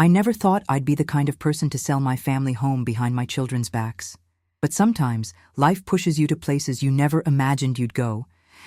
I never thought I'd be the kind of person to sell my family home behind my children's backs. But sometimes, life pushes you to places you never imagined you'd go,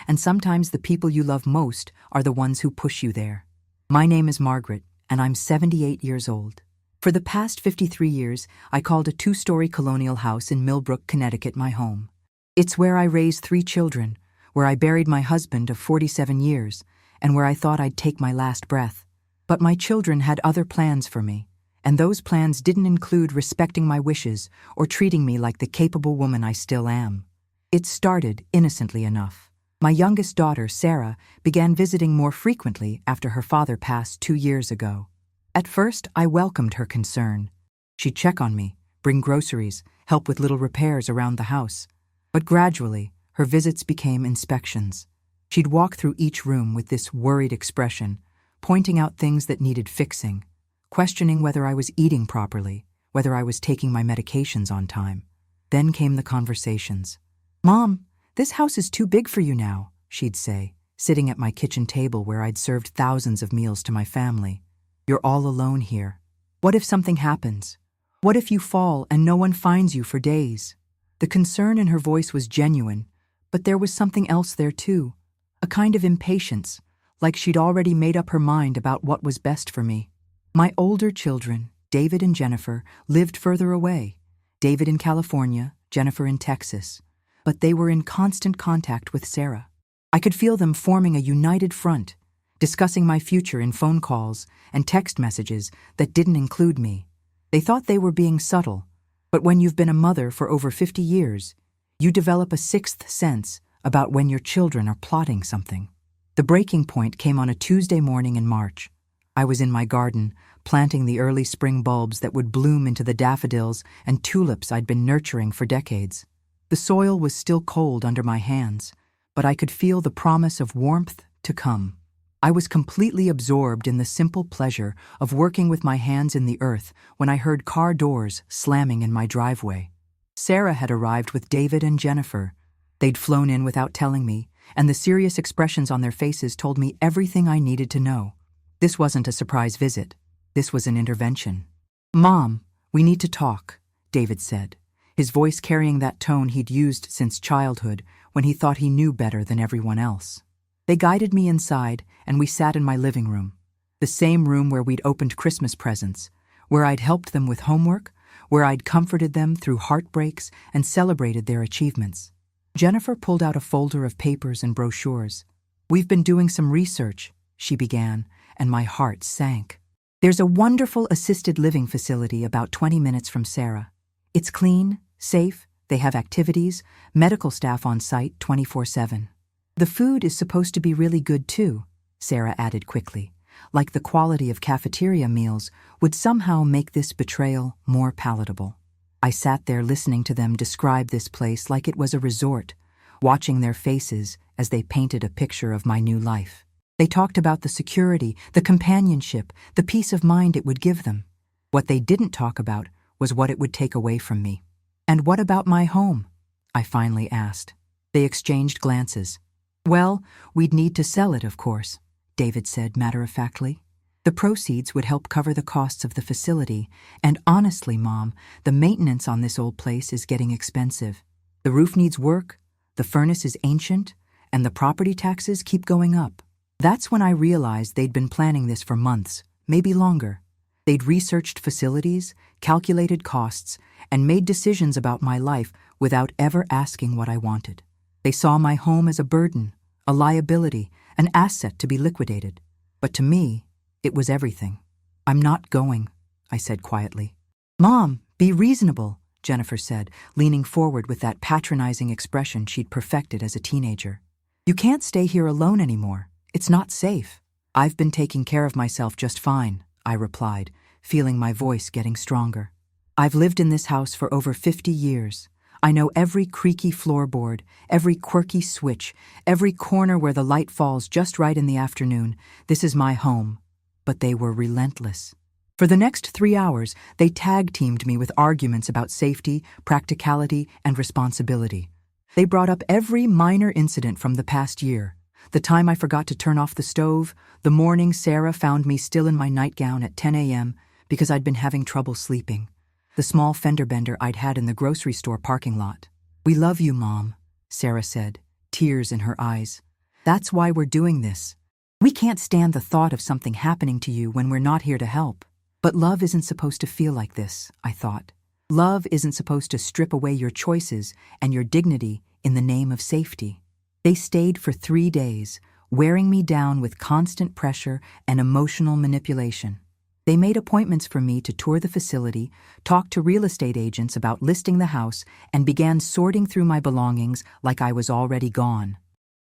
and sometimes the people you love most are the ones who push you there. My name is Margaret, and I'm 78 years old. For the past 53 years, I called a 2-story colonial house in Millbrook, Connecticut my home. It's where I raised 3 children, where I buried my husband of 47 years, and where I thought I'd take my last breath. But my children had other plans for me, and those plans didn't include respecting my wishes or treating me like the capable woman I still am. It started innocently enough. My youngest daughter, Sarah, began visiting more frequently after her father passed 2 years ago. At first, I welcomed her concern. She'd check on me, bring groceries, help with little repairs around the house. But gradually, her visits became inspections. She'd walk through each room with this worried expression, pointing out things that needed fixing, questioning whether I was eating properly, whether I was taking my medications on time. Then came the conversations. "Mom, this house is too big for you now," she'd say, sitting at my kitchen table where I'd served thousands of meals to my family. "You're all alone here. What if something happens? What if you fall and no one finds you for days?" The concern in her voice was genuine, but there was something else there too, a kind of impatience, like she'd already made up her mind about what was best for me. My older children, David and Jennifer, lived further away, David in California, Jennifer in Texas, but they were in constant contact with Sarah. I could feel them forming a united front, discussing my future in phone calls and text messages that didn't include me. They thought they were being subtle, but when you've been a mother for over 50 years, you develop a sixth sense about when your children are plotting something. The breaking point came on a Tuesday morning in March. I was in my garden, planting the early spring bulbs that would bloom into the daffodils and tulips I'd been nurturing for decades. The soil was still cold under my hands, but I could feel the promise of warmth to come. I was completely absorbed in the simple pleasure of working with my hands in the earth when I heard car doors slamming in my driveway. Sarah had arrived with David and Jennifer. They'd flown in without telling me, and the serious expressions on their faces told me everything I needed to know. This wasn't a surprise visit. This was an intervention. "Mom, we need to talk," David said, his voice carrying that tone he'd used since childhood when he thought he knew better than everyone else. They guided me inside, and we sat in my living room, the same room where we'd opened Christmas presents, where I'd helped them with homework, where I'd comforted them through heartbreaks and celebrated their achievements. Jennifer pulled out a folder of papers and brochures. "We've been doing some research," she began, and my heart sank. "There's a wonderful assisted living facility about 20 minutes from Sarah. It's clean, safe, they have activities, medical staff on site 24/7. The food is supposed to be really good too," Sarah added quickly, like the quality of cafeteria meals would somehow make this betrayal more palatable. I sat there listening to them describe this place like it was a resort, watching their faces as they painted a picture of my new life. They talked about the security, the companionship, the peace of mind it would give them. What they didn't talk about was what it would take away from me. "And what about my home?" I finally asked. They exchanged glances. "Well, we'd need to sell it, of course," David said matter-of-factly. "The proceeds would help cover the costs of the facility, and honestly, Mom, the maintenance on this old place is getting expensive. The roof needs work, the furnace is ancient, and the property taxes keep going up." That's when I realized they'd been planning this for months, maybe longer. They'd researched facilities, calculated costs, and made decisions about my life without ever asking what I wanted. They saw my home as a burden, a liability, an asset to be liquidated. But to me, it was everything. "I'm not going," I said quietly. "Mom, be reasonable," Jennifer said, leaning forward with that patronizing expression she'd perfected as a teenager. "You can't stay here alone anymore. It's not safe." "I've been taking care of myself just fine," I replied, feeling my voice getting stronger. "I've lived in this house for over 50 years. I know every creaky floorboard, every quirky switch, every corner where the light falls just right in the afternoon. This is my home." But they were relentless. For the next 3 hours, they tag-teamed me with arguments about safety, practicality, and responsibility. They brought up every minor incident from the past year. The time I forgot to turn off the stove, the morning Sarah found me still in my nightgown at 10 a.m. because I'd been having trouble sleeping. The small fender bender I'd had in the grocery store parking lot. "We love you, Mom," Sarah said, tears in her eyes. "That's why we're doing this. We can't stand the thought of something happening to you when we're not here to help." But love isn't supposed to feel like this, I thought. Love isn't supposed to strip away your choices and your dignity in the name of safety. They stayed for 3 days, wearing me down with constant pressure and emotional manipulation. They made appointments for me to tour the facility, talk to real estate agents about listing the house, and began sorting through my belongings like I was already gone.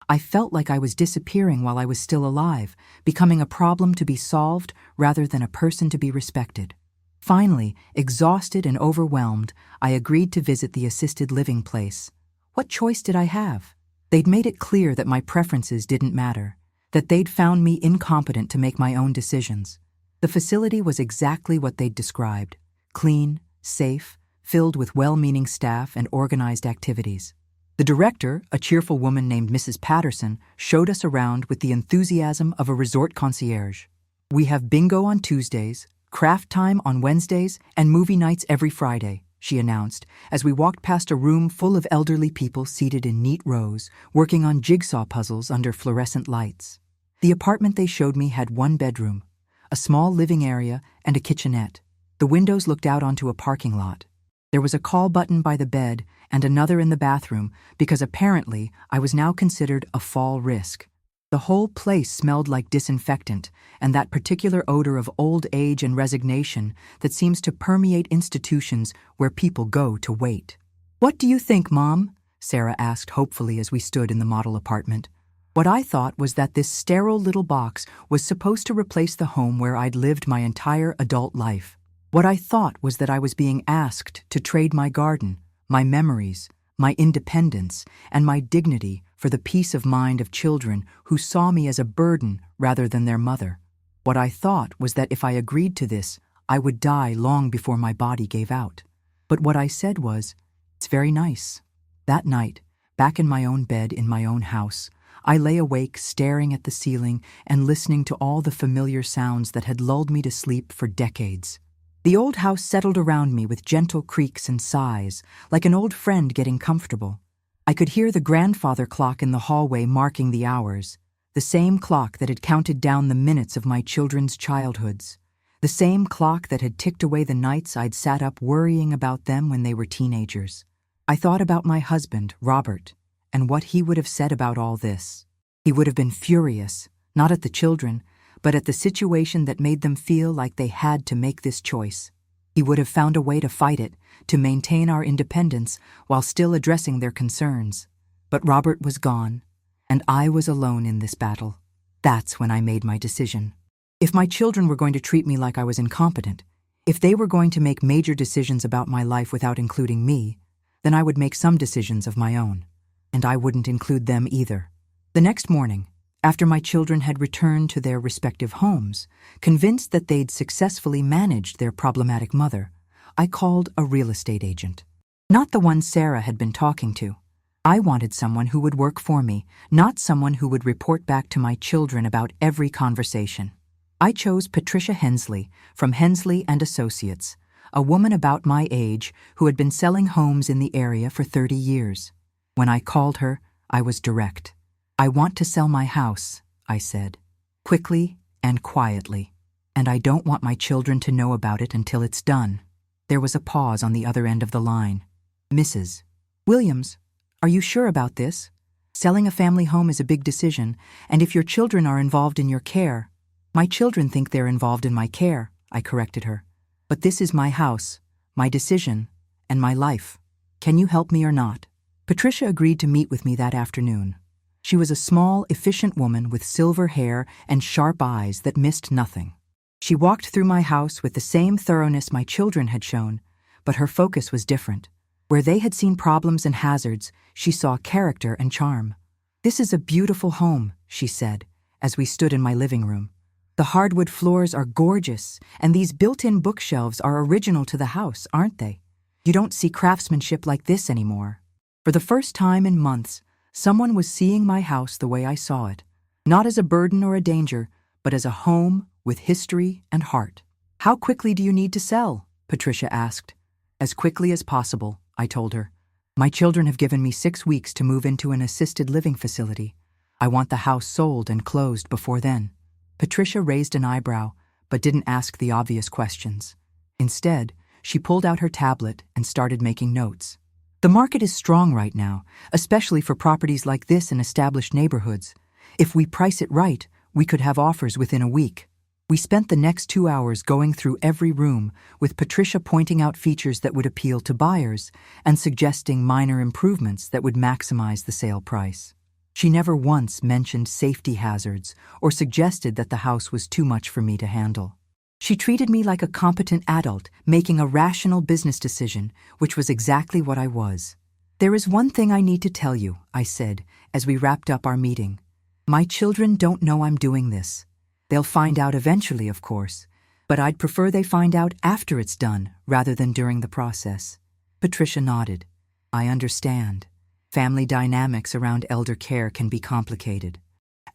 I felt like I was disappearing while I was still alive, becoming a problem to be solved rather than a person to be respected. Finally, exhausted and overwhelmed, I agreed to visit the assisted living place. What choice did I have? They'd made it clear that my preferences didn't matter, that they'd found me incompetent to make my own decisions. The facility was exactly what they'd described: clean, safe, filled with well-meaning staff and organized activities. The director, a cheerful woman named Mrs. Patterson, showed us around with the enthusiasm of a resort concierge. "We have bingo on Tuesdays, craft time on Wednesdays, and movie nights every Friday," she announced, as we walked past a room full of elderly people seated in neat rows, working on jigsaw puzzles under fluorescent lights. The apartment they showed me had 1 bedroom, a small living area, and a kitchenette. The windows looked out onto a parking lot. There was a call button by the bed and another in the bathroom because apparently I was now considered a fall risk. The whole place smelled like disinfectant and that particular odor of old age and resignation that seems to permeate institutions where people go to wait. "What do you think, Mom?" Sarah asked hopefully as we stood in the model apartment. What I thought was that this sterile little box was supposed to replace the home where I'd lived my entire adult life. What I thought was that I was being asked to trade my garden, my memories, my independence, and my dignity for the peace of mind of children who saw me as a burden rather than their mother. What I thought was that if I agreed to this, I would die long before my body gave out. But what I said was, "It's very nice." That night, back in my own bed in my own house, I lay awake staring at the ceiling and listening to all the familiar sounds that had lulled me to sleep for decades. The old house settled around me with gentle creaks and sighs, like an old friend getting comfortable. I could hear the grandfather clock in the hallway marking the hours, the same clock that had counted down the minutes of my children's childhoods, the same clock that had ticked away the nights I'd sat up worrying about them when they were teenagers. I thought about my husband, Robert, and what he would have said about all this. He would have been furious, not at the children, but at the situation that made them feel like they had to make this choice. He would have found a way to fight it, to maintain our independence while still addressing their concerns. But Robert was gone, and I was alone in this battle. That's when I made my decision. If my children were going to treat me like I was incompetent, if they were going to make major decisions about my life without including me, then I would make some decisions of my own. And I wouldn't include them either. The next morning, after my children had returned to their respective homes, convinced that they'd successfully managed their problematic mother, I called a real estate agent. Not the one Sarah had been talking to. I wanted someone who would work for me, not someone who would report back to my children about every conversation. I chose Patricia Hensley from Hensley and Associates, a woman about my age who had been selling homes in the area for 30 years. When I called her, I was direct. "I want to sell my house," I said, quickly and quietly, "and I don't want my children to know about it until it's done." There was a pause on the other end of the line. "Mrs. Williams, are you sure about this? Selling a family home is a big decision, and if your children are involved in your care—" "My children think they're involved in my care," I corrected her. "But this is my house, my decision, and my life. Can you help me or not?" Patricia agreed to meet with me that afternoon. She was a small, efficient woman with silver hair and sharp eyes that missed nothing. She walked through my house with the same thoroughness my children had shown, but her focus was different. Where they had seen problems and hazards, she saw character and charm. "This is a beautiful home," she said, as we stood in my living room. "The hardwood floors are gorgeous, and these built-in bookshelves are original to the house, aren't they? You don't see craftsmanship like this anymore." For the first time in months, someone was seeing my house the way I saw it, not as a burden or a danger, but as a home with history and heart. How quickly do you need to sell? Patricia asked. As quickly as possible, I told her. My children have given me 6 weeks to move into an assisted living facility. I want the house sold and closed before then. Patricia raised an eyebrow, but didn't ask the obvious questions. Instead, she pulled out her tablet and started making notes. The market is strong right now, especially for properties like this in established neighborhoods. If we price it right, we could have offers within a week. We spent the next 2 hours going through every room, with Patricia pointing out features that would appeal to buyers and suggesting minor improvements that would maximize the sale price. She never once mentioned safety hazards or suggested that the house was too much for me to handle. She treated me like a competent adult, making a rational business decision, which was exactly what I was. There is one thing I need to tell you, I said, as we wrapped up our meeting. My children don't know I'm doing this. They'll find out eventually, of course, but I'd prefer they find out after it's done rather than during the process. Patricia nodded. I understand. Family dynamics around elder care can be complicated.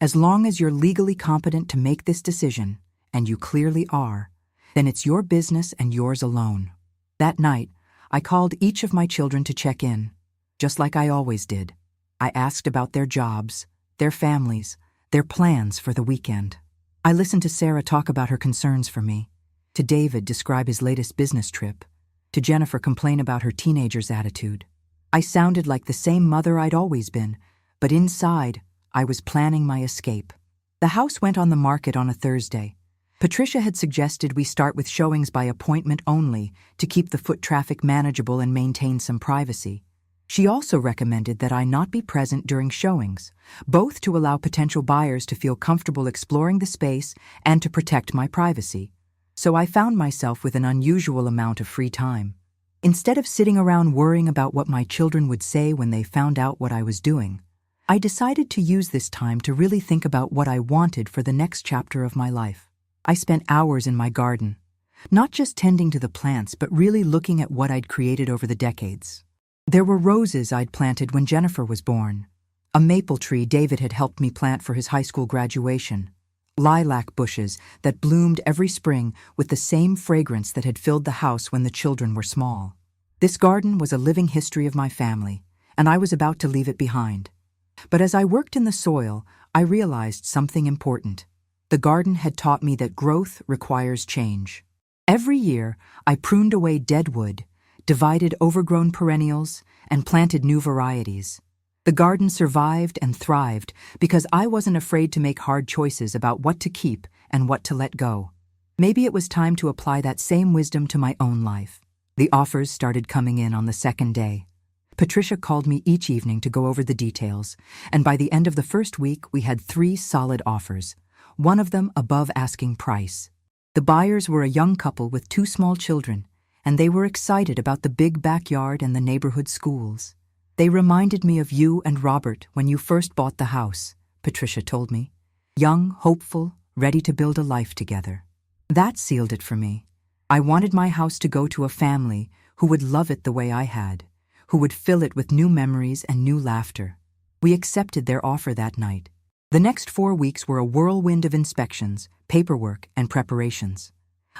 As long as you're legally competent to make this decision, and you clearly are, then it's your business and yours alone. That night, I called each of my children to check in, just like I always did. I asked about their jobs, their families, their plans for the weekend. I listened to Sarah talk about her concerns for me, to David describe his latest business trip, to Jennifer complain about her teenager's attitude. I sounded like the same mother I'd always been, but inside, I was planning my escape. The house went on the market on a Thursday. Patricia had suggested we start with showings by appointment only to keep the foot traffic manageable and maintain some privacy. She also recommended that I not be present during showings, both to allow potential buyers to feel comfortable exploring the space and to protect my privacy. So I found myself with an unusual amount of free time. Instead of sitting around worrying about what my children would say when they found out what I was doing, I decided to use this time to really think about what I wanted for the next chapter of my life. I spent hours in my garden, not just tending to the plants, but really looking at what I'd created over the decades. There were roses I'd planted when Jennifer was born, a maple tree David had helped me plant for his high school graduation, lilac bushes that bloomed every spring with the same fragrance that had filled the house when the children were small. This garden was a living history of my family, and I was about to leave it behind. But as I worked in the soil, I realized something important. The garden had taught me that growth requires change. Every year, I pruned away dead wood, divided overgrown perennials, and planted new varieties. The garden survived and thrived because I wasn't afraid to make hard choices about what to keep and what to let go. Maybe it was time to apply that same wisdom to my own life. The offers started coming in on the second day. Patricia called me each evening to go over the details, and by the end of the first week, we had 3 solid offers, one of them above asking price. The buyers were a young couple with 2 small children, and they were excited about the big backyard and the neighborhood schools. They reminded me of you and Robert when you first bought the house, Patricia told me. Young, hopeful, ready to build a life together. That sealed it for me. I wanted my house to go to a family who would love it the way I had, who would fill it with new memories and new laughter. We accepted their offer that night. The next 4 weeks were a whirlwind of inspections, paperwork, and preparations.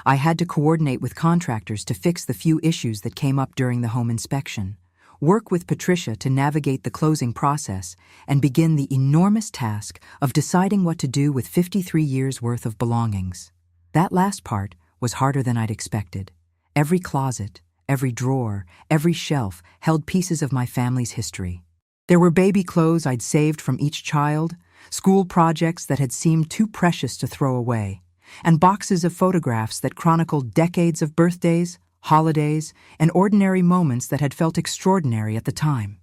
I had to coordinate with contractors to fix the few issues that came up during the home inspection, work with Patricia to navigate the closing process, and begin the enormous task of deciding what to do with 53 years' worth of belongings. That last part was harder than I'd expected. Every closet, every drawer, every shelf held pieces of my family's history. There were baby clothes I'd saved from each child, school projects that had seemed too precious to throw away, and boxes of photographs that chronicled decades of birthdays, holidays, and ordinary moments that had felt extraordinary at the time.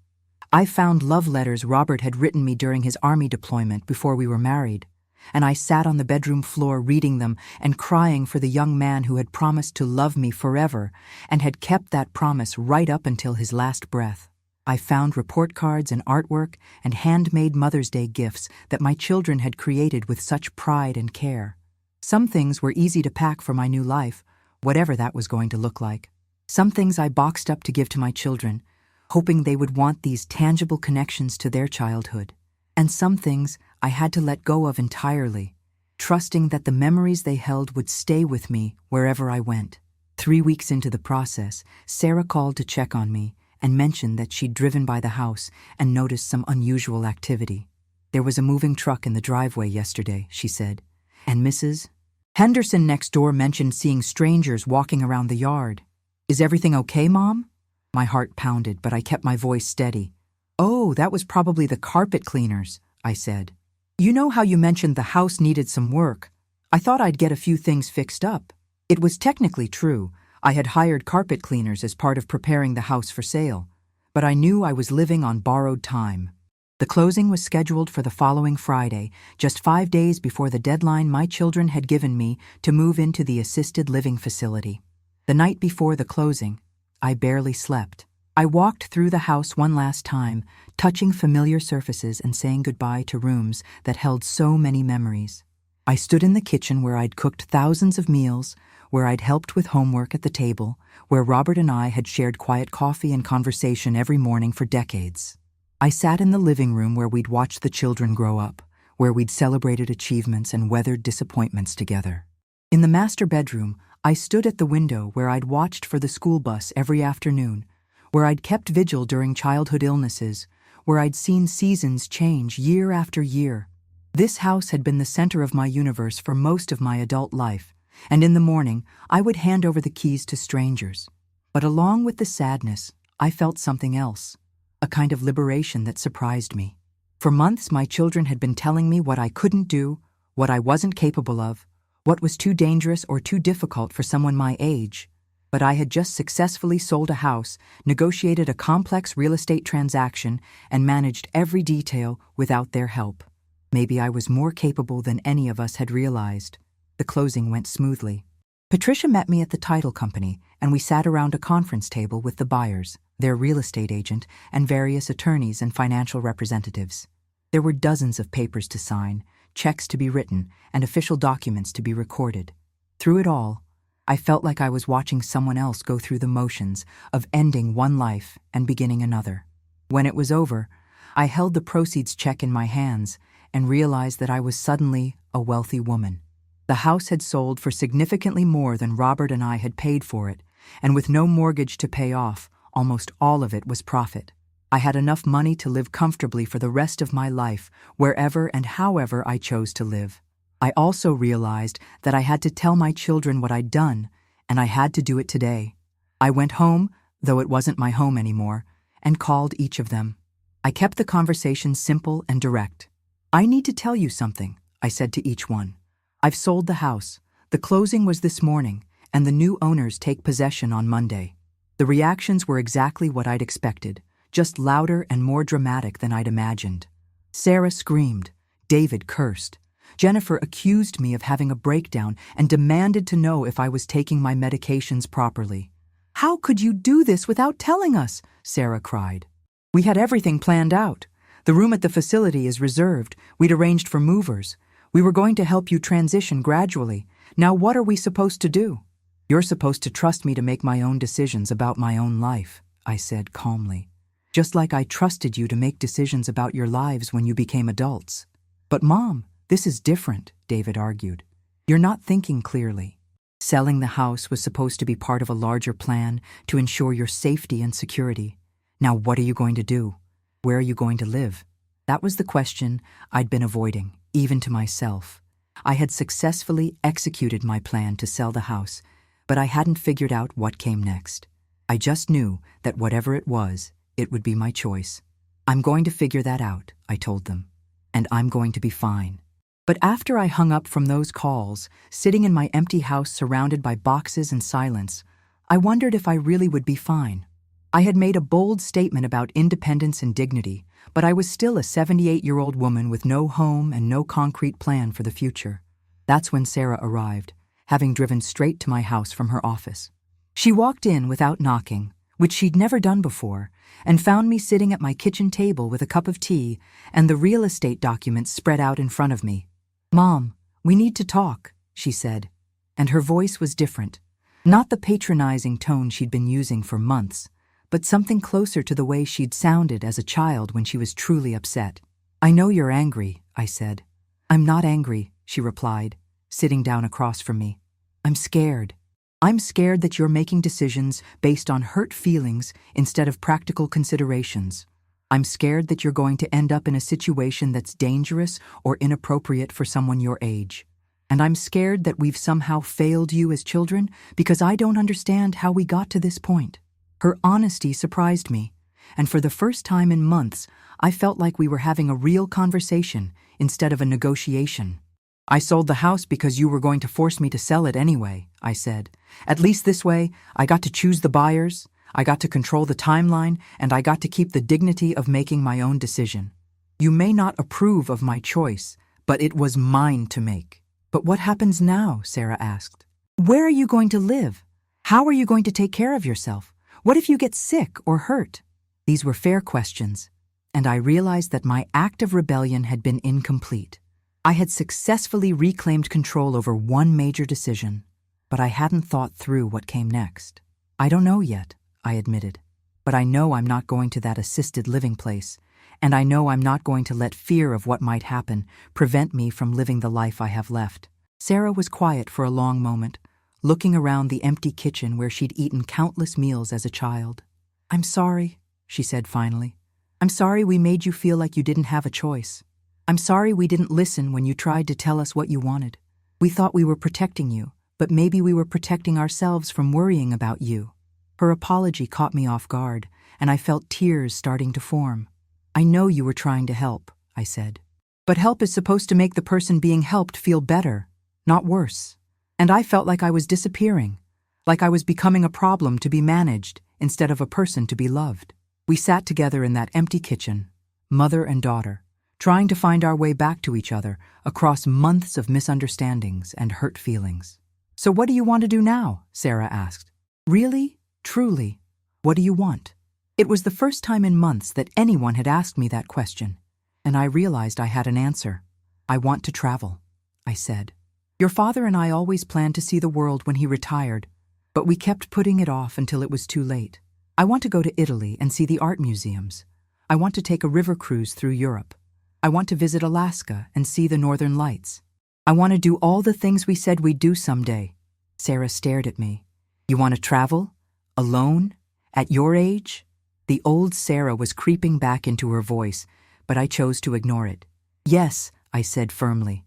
I found love letters Robert had written me during his army deployment before we were married, and I sat on the bedroom floor reading them and crying for the young man who had promised to love me forever and had kept that promise right up until his last breath. I found report cards and artwork and handmade Mother's Day gifts that my children had created with such pride and care. Some things were easy to pack for my new life, whatever that was going to look like. Some things I boxed up to give to my children, hoping they would want these tangible connections to their childhood. And some things I had to let go of entirely, trusting that the memories they held would stay with me wherever I went. 3 weeks into the process, Sarah called to check on me and mentioned that she'd driven by the house and noticed some unusual activity. "There was a moving truck in the driveway yesterday," she said, "and Mrs. Henderson next door mentioned seeing strangers walking around the yard." "Is everything okay, Mom?" My heart pounded, but I kept my voice steady. "Oh, that was probably the carpet cleaners," I said. "You know how you mentioned the house needed some work? I thought I'd get a few things fixed up." It was technically true. I had hired carpet cleaners as part of preparing the house for sale, but I knew I was living on borrowed time. The closing was scheduled for the following Friday, just 5 days before the deadline my children had given me to move into the assisted living facility. The night before the closing, I barely slept. I walked through the house one last time, touching familiar surfaces and saying goodbye to rooms that held so many memories. I stood in the kitchen where I'd cooked thousands of meals, where I'd helped with homework at the table, where Robert and I had shared quiet coffee and conversation every morning for decades. I sat in the living room where we'd watched the children grow up, where we'd celebrated achievements and weathered disappointments together. In the master bedroom, I stood at the window where I'd watched for the school bus every afternoon, where I'd kept vigil during childhood illnesses, where I'd seen seasons change year after year. This house had been the center of my universe for most of my adult life, and in the morning, I would hand over the keys to strangers. But along with the sadness, I felt something else, a kind of liberation that surprised me. For months, my children had been telling me what I couldn't do, what I wasn't capable of, what was too dangerous or too difficult for someone my age. But I had just successfully sold a house, negotiated a complex real estate transaction, and managed every detail without their help. Maybe I was more capable than any of us had realized. The closing went smoothly. Patricia met me at the title company, and we sat around a conference table with the buyers, their real estate agent, and various attorneys and financial representatives. There were dozens of papers to sign, checks to be written, and official documents to be recorded. Through it all, I felt like I was watching someone else go through the motions of ending one life and beginning another. When it was over, I held the proceeds check in my hands and realized that I was suddenly a wealthy woman. The house had sold for significantly more than Robert and I had paid for it, and with no mortgage to pay off, almost all of it was profit. I had enough money to live comfortably for the rest of my life, wherever and however I chose to live. I also realized that I had to tell my children what I'd done, and I had to do it today. I went home, though it wasn't my home anymore, and called each of them. I kept the conversation simple and direct. "I need to tell you something," I said to each one. "I've sold the house. The closing was this morning, and the new owners take possession on Monday." The reactions were exactly what I'd expected, just louder and more dramatic than I'd imagined. Sarah screamed. David cursed. Jennifer accused me of having a breakdown and demanded to know if I was taking my medications properly. "How could you do this without telling us?" Sarah cried. "We had everything planned out. The room at the facility is reserved. We'd arranged for movers. We were going to help you transition gradually. Now what are we supposed to do?" "You're supposed to trust me to make my own decisions about my own life," I said calmly. "Just like I trusted you to make decisions about your lives when you became adults." "But Mom, this is different," David argued. "You're not thinking clearly. Selling the house was supposed to be part of a larger plan to ensure your safety and security. Now what are you going to do? Where are you going to live?" That was the question I'd been avoiding, even to myself. I had successfully executed my plan to sell the house, but I hadn't figured out what came next. I just knew that whatever it was, it would be my choice. "I'm going to figure that out," I told them, "and I'm going to be fine." But after I hung up from those calls, sitting in my empty house surrounded by boxes and silence, I wondered if I really would be fine. I had made a bold statement about independence and dignity, but I was still a 78-year-old woman with no home and no concrete plan for the future. That's when Sarah arrived, having driven straight to my house from her office. She walked in without knocking, which she'd never done before, and found me sitting at my kitchen table with a cup of tea and the real estate documents spread out in front of me. "Mom, we need to talk," she said, and her voice was different. Not the patronizing tone she'd been using for months, but something closer to the way she'd sounded as a child when she was truly upset. "I know you're angry," I said. "I'm not angry," she replied, sitting down across from me. I'm scared. I'm scared that you're making decisions based on hurt feelings instead of practical considerations. I'm scared that you're going to end up in a situation that's dangerous or inappropriate for someone your age. And I'm scared that we've somehow failed you as children because I don't understand how we got to this point. Her honesty surprised me, and for the first time in months, I felt like we were having a real conversation instead of a negotiation. I sold the house because you were going to force me to sell it anyway, I said. At least this way, I got to choose the buyers, I got to control the timeline, and I got to keep the dignity of making my own decision. You may not approve of my choice, but it was mine to make. But what happens now? Sarah asked. Where are you going to live? How are you going to take care of yourself? What if you get sick or hurt? These were fair questions, and I realized that my act of rebellion had been incomplete. I had successfully reclaimed control over one major decision, but I hadn't thought through what came next. I don't know yet, I admitted, but I know I'm not going to that assisted living place, and I know I'm not going to let fear of what might happen prevent me from living the life I have left. Sarah was quiet for a long moment, looking around the empty kitchen where she'd eaten countless meals as a child. I'm sorry, she said finally. I'm sorry we made you feel like you didn't have a choice. I'm sorry we didn't listen when you tried to tell us what you wanted. We thought we were protecting you, but maybe we were protecting ourselves from worrying about you. Her apology caught me off guard, and I felt tears starting to form. I know you were trying to help, I said. But help is supposed to make the person being helped feel better, not worse. And I felt like I was disappearing, like I was becoming a problem to be managed instead of a person to be loved. We sat together in that empty kitchen, mother and daughter, trying to find our way back to each other across months of misunderstandings and hurt feelings. So what do you want to do now? Sarah asked. Really? Truly? What do you want? It was the first time in months that anyone had asked me that question, and I realized I had an answer. I want to travel, I said. Your father and I always planned to see the world when he retired, but we kept putting it off until it was too late. I want to go to Italy and see the art museums. I want to take a river cruise through Europe. I want to visit Alaska and see the northern lights. I want to do all the things we said we'd do someday. Sarah stared at me. You want to travel? Alone? At your age? The old Sarah was creeping back into her voice, but I chose to ignore it. Yes, I said firmly.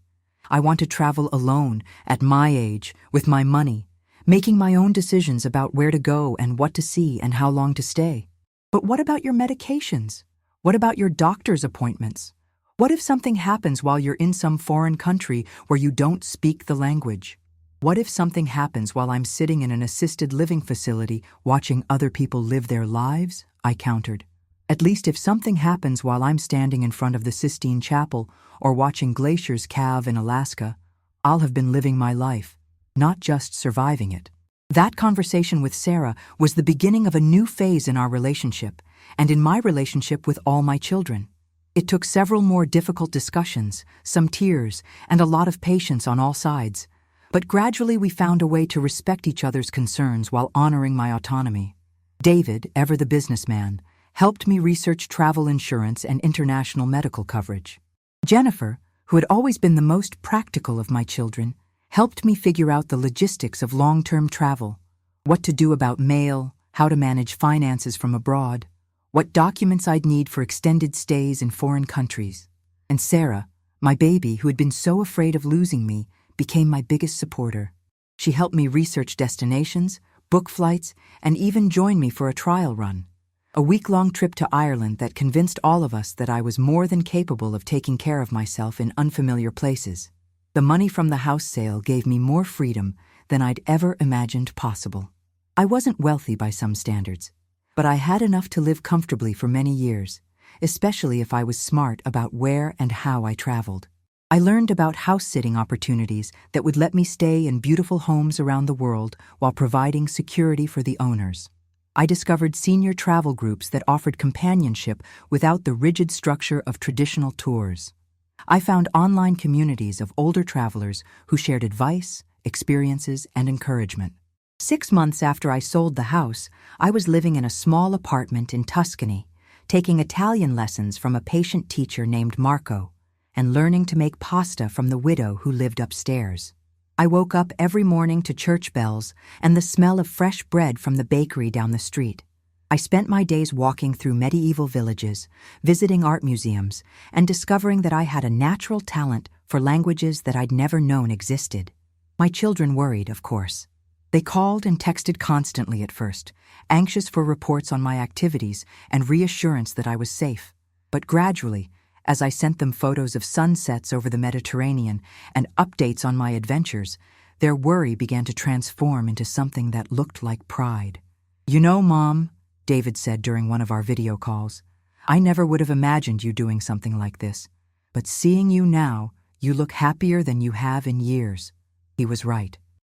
I want to travel alone, at my age, with my money, making my own decisions about where to go and what to see and how long to stay. But what about your medications? What about your doctor's appointments? What if something happens while you're in some foreign country where you don't speak the language? What if something happens while I'm sitting in an assisted living facility watching other people live their lives? I countered. At least if something happens while I'm standing in front of the Sistine Chapel or watching glaciers calve in Alaska, I'll have been living my life, not just surviving it. That conversation with Sarah was the beginning of a new phase in our relationship and in my relationship with all my children. It took several more difficult discussions, some tears, and a lot of patience on all sides. But gradually we found a way to respect each other's concerns while honoring my autonomy. David, ever the businessman, helped me research travel insurance and international medical coverage. Jennifer, who had always been the most practical of my children, helped me figure out the logistics of long-term travel, what to do about mail, how to manage finances from abroad, what documents I'd need for extended stays in foreign countries. And Sarah, my baby who had been so afraid of losing me, became my biggest supporter. She helped me research destinations, book flights, and even join me for a trial run. A week-long trip to Ireland that convinced all of us that I was more than capable of taking care of myself in unfamiliar places. The money from the house sale gave me more freedom than I'd ever imagined possible. I wasn't wealthy by some standards, but I had enough to live comfortably for many years, especially if I was smart about where and how I traveled. I learned about house-sitting opportunities that would let me stay in beautiful homes around the world while providing security for the owners. I discovered senior travel groups that offered companionship without the rigid structure of traditional tours. I found online communities of older travelers who shared advice, experiences, and encouragement. 6 months after I sold the house, I was living in a small apartment in Tuscany, taking Italian lessons from a patient teacher named Marco, and learning to make pasta from the widow who lived upstairs. I woke up every morning to church bells and the smell of fresh bread from the bakery down the street. I spent my days walking through medieval villages, visiting art museums, and discovering that I had a natural talent for languages that I'd never known existed. My children worried, of course. They called and texted constantly at first, anxious for reports on my activities and reassurance that I was safe. But gradually, as I sent them photos of sunsets over the Mediterranean and updates on my adventures, their worry began to transform into something that looked like pride. "You know, Mom," David said during one of our video calls, "I never would have imagined you doing something like this. But seeing you now, you look happier than you have in years." He was right.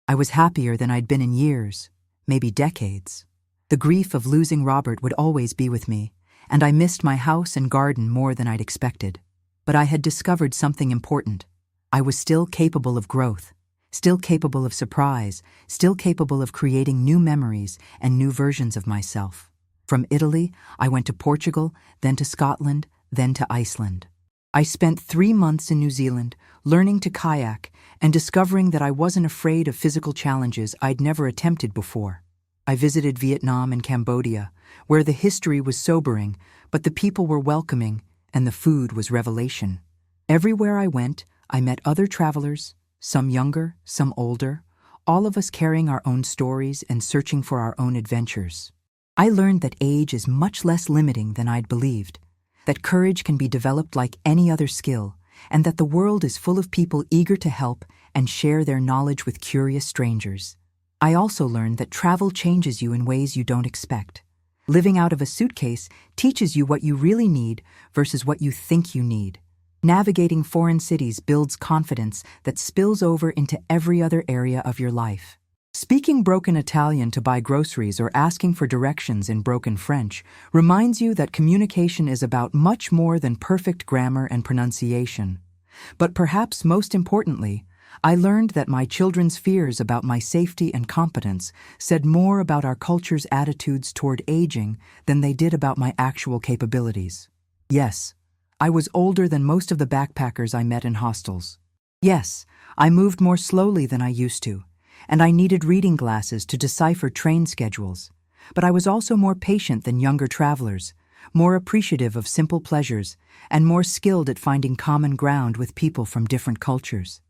I was happier than I'd been in years, maybe decades. The grief of losing Robert would always be with me, and I missed my house and garden more than I'd expected. But I had discovered something important. I was still capable of growth, still capable of surprise, still capable of creating new memories and new versions of myself. From Italy, I went to Portugal, then to Scotland, then to Iceland. I spent 3 months in New Zealand, learning to kayak and discovering that I wasn't afraid of physical challenges I'd never attempted before. I visited Vietnam and Cambodia, where the history was sobering, but the people were welcoming, and the food was revelation. Everywhere I went, I met other travelers, some younger, some older, all of us carrying our own stories and searching for our own adventures. I learned that age is much less limiting than I'd believed, that courage can be developed like any other skill, and that the world is full of people eager to help and share their knowledge with curious strangers. I also learned that travel changes you in ways you don't expect. Living out of a suitcase teaches you what you really need versus what you think you need. Navigating foreign cities builds confidence that spills over into every other area of your life. Speaking broken Italian to buy groceries or asking for directions in broken French reminds you that communication is about much more than perfect grammar and pronunciation. But perhaps most importantly, I learned that my children's fears about my safety and competence said more about our culture's attitudes toward aging than they did about my actual capabilities. Yes, I was older than most of the backpackers I met in hostels. Yes, I moved more slowly than I used to, and I needed reading glasses to decipher train schedules. But I was also more patient than younger travelers, more appreciative of simple pleasures, and more skilled at finding common ground with people from different cultures.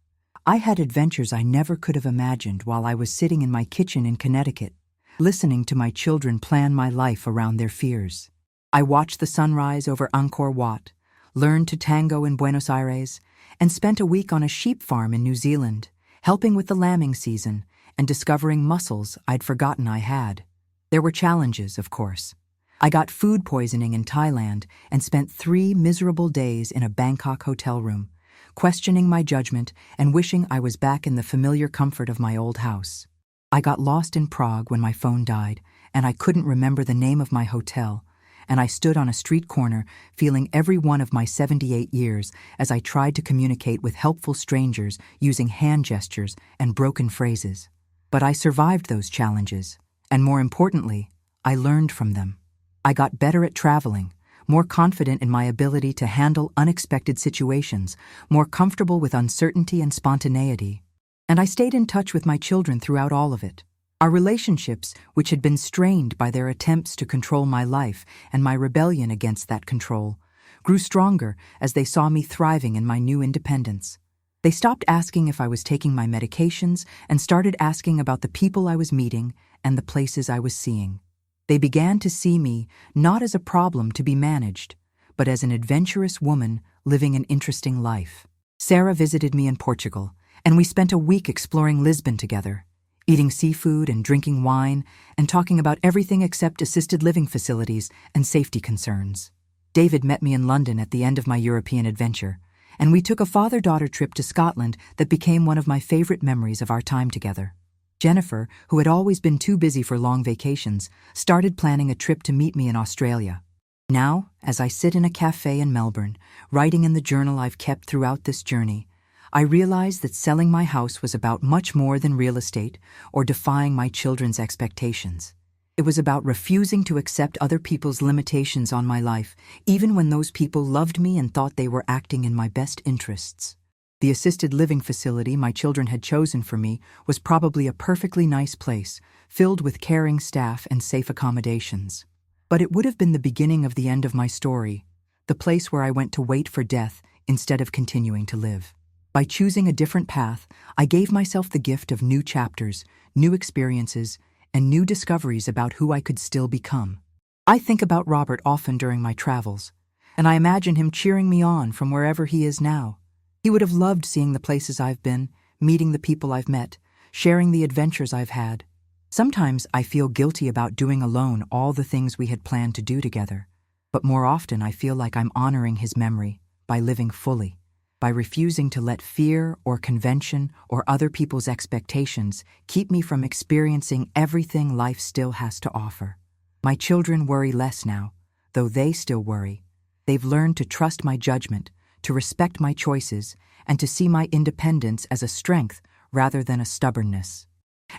I had adventures I never could have imagined while I was sitting in my kitchen in Connecticut, listening to my children plan my life around their fears. I watched the sunrise over Angkor Wat, learned to tango in Buenos Aires, and spent a week on a sheep farm in New Zealand, helping with the lambing season and discovering muscles I'd forgotten I had. There were challenges, of course. I got food poisoning in Thailand and spent 3 miserable days in a Bangkok hotel room, questioning my judgment and wishing I was back in the familiar comfort of my old house. I got lost in Prague when my phone died, and I couldn't remember the name of my hotel, and I stood on a street corner feeling every one of my 78 years as I tried to communicate with helpful strangers using hand gestures and broken phrases. But I survived those challenges, and more importantly, I learned from them. I got better at traveling, more confident in my ability to handle unexpected situations, more comfortable with uncertainty and spontaneity. And I stayed in touch with my children throughout all of it. Our relationships, which had been strained by their attempts to control my life and my rebellion against that control, grew stronger as they saw me thriving in my new independence. They stopped asking if I was taking my medications and started asking about the people I was meeting and the places I was seeing. They began to see me not as a problem to be managed, but as an adventurous woman living an interesting life. Sarah visited me in Portugal, and we spent a week exploring Lisbon together, eating seafood and drinking wine and talking about everything except assisted living facilities and safety concerns. David met me in London at the end of my European adventure, and we took a father-daughter trip to Scotland that became one of my favorite memories of our time together. Jennifer, who had always been too busy for long vacations, started planning a trip to meet me in Australia. Now, as I sit in a cafe in Melbourne, writing in the journal I've kept throughout this journey, I realize that selling my house was about much more than real estate or defying my children's expectations. It was about refusing to accept other people's limitations on my life, even when those people loved me and thought they were acting in my best interests. The assisted living facility my children had chosen for me was probably a perfectly nice place, filled with caring staff and safe accommodations. But it would have been the beginning of the end of my story, the place where I went to wait for death instead of continuing to live. By choosing a different path, I gave myself the gift of new chapters, new experiences, and new discoveries about who I could still become. I think about Robert often during my travels, and I imagine him cheering me on from wherever he is now. He would have loved seeing the places I've been, meeting the people I've met, sharing the adventures I've had. Sometimes I feel guilty about doing alone all the things we had planned to do together, but more often I feel like I'm honoring his memory by living fully, by refusing to let fear or convention or other people's expectations keep me from experiencing everything life still has to offer. My children worry less now, though they still worry. They've learned to trust my judgment, to respect my choices, and to see my independence as a strength rather than a stubbornness.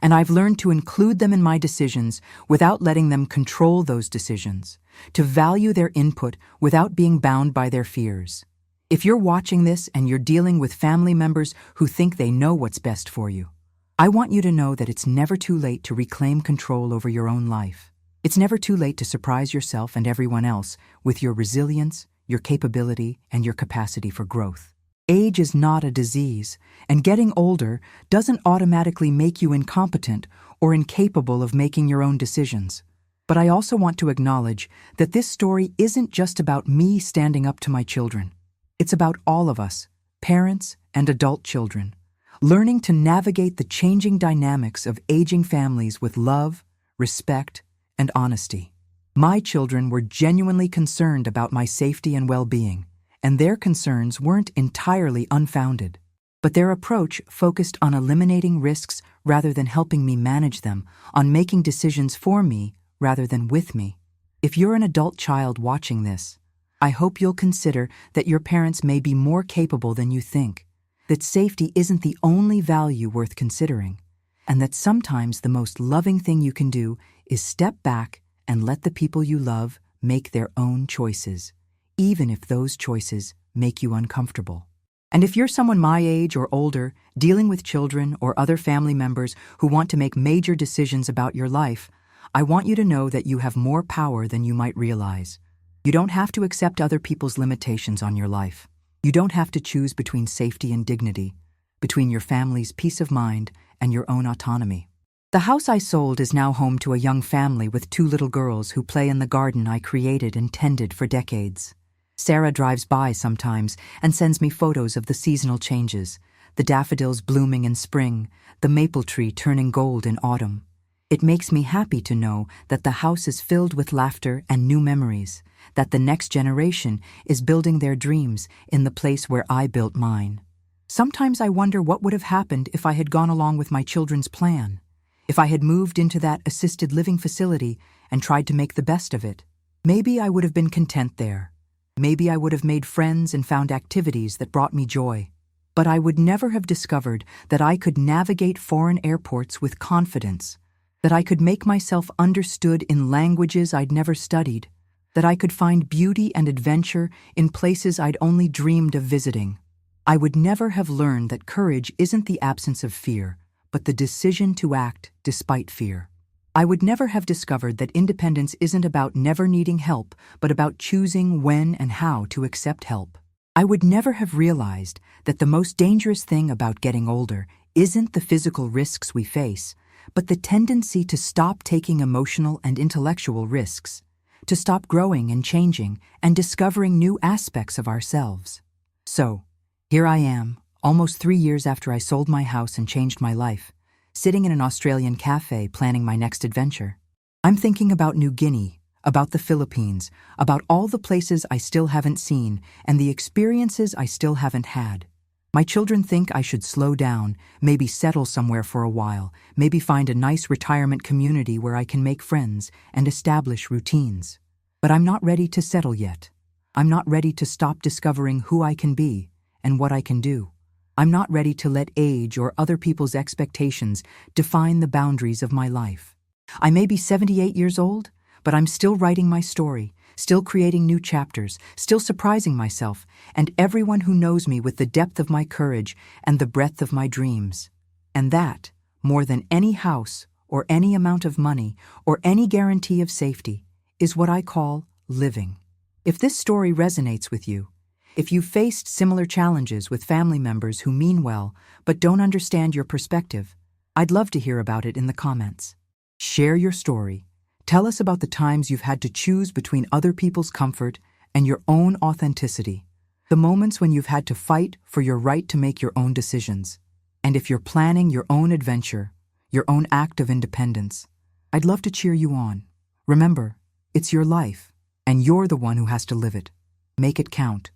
And I've learned to include them in my decisions without letting them control those decisions, to value their input without being bound by their fears. If you're watching this and you're dealing with family members who think they know what's best for you, I want you to know that it's never too late to reclaim control over your own life. It's never too late to surprise yourself and everyone else with your resilience, your capability, and your capacity for growth. Age is not a disease, and getting older doesn't automatically make you incompetent or incapable of making your own decisions. But I also want to acknowledge that this story isn't just about me standing up to my children. It's about all of us, parents and adult children, learning to navigate the changing dynamics of aging families with love, respect, and honesty. My children were genuinely concerned about my safety and well-being, and their concerns weren't entirely unfounded. But their approach focused on eliminating risks rather than helping me manage them, on making decisions for me rather than with me. If you're an adult child watching this, I hope you'll consider that your parents may be more capable than you think, that safety isn't the only value worth considering, and that sometimes the most loving thing you can do is step back and let the people you love make their own choices, even if those choices make you uncomfortable. And if you're someone my age or older, dealing with children or other family members who want to make major decisions about your life, I want you to know that you have more power than you might realize. You don't have to accept other people's limitations on your life. You don't have to choose between safety and dignity, between your family's peace of mind and your own autonomy. The house I sold is now home to a young family with 2 little girls who play in the garden I created and tended for decades. Sarah drives by sometimes and sends me photos of the seasonal changes, the daffodils blooming in spring, the maple tree turning gold in autumn. It makes me happy to know that the house is filled with laughter and new memories, that the next generation is building their dreams in the place where I built mine. Sometimes I wonder what would have happened if I had gone along with my children's plan, if I had moved into that assisted living facility and tried to make the best of it. Maybe I would have been content there. Maybe I would have made friends and found activities that brought me joy. But I would never have discovered that I could navigate foreign airports with confidence, that I could make myself understood in languages I'd never studied, that I could find beauty and adventure in places I'd only dreamed of visiting. I would never have learned that courage isn't the absence of fear, but the decision to act despite fear. I would never have discovered that independence isn't about never needing help, but about choosing when and how to accept help. I would never have realized that the most dangerous thing about getting older isn't the physical risks we face, but the tendency to stop taking emotional and intellectual risks, to stop growing and changing and discovering new aspects of ourselves. So, here I am, almost 3 years after I sold my house and changed my life, sitting in an Australian cafe planning my next adventure. I'm thinking about New Guinea, about the Philippines, about all the places I still haven't seen and the experiences I still haven't had. My children think I should slow down, maybe settle somewhere for a while, maybe find a nice retirement community where I can make friends and establish routines. But I'm not ready to settle yet. I'm not ready to stop discovering who I can be and what I can do. I'm not ready to let age or other people's expectations define the boundaries of my life. I may be 78 years old, but I'm still writing my story, still creating new chapters, still surprising myself and everyone who knows me with the depth of my courage and the breadth of my dreams. And that, more than any house or any amount of money or any guarantee of safety, is what I call living. If this story resonates with you, if you've faced similar challenges with family members who mean well but don't understand your perspective, I'd love to hear about it in the comments. Share your story. Tell us about the times you've had to choose between other people's comfort and your own authenticity, the moments when you've had to fight for your right to make your own decisions. And if you're planning your own adventure, your own act of independence, I'd love to cheer you on. Remember, it's your life, and you're the one who has to live it. Make it count.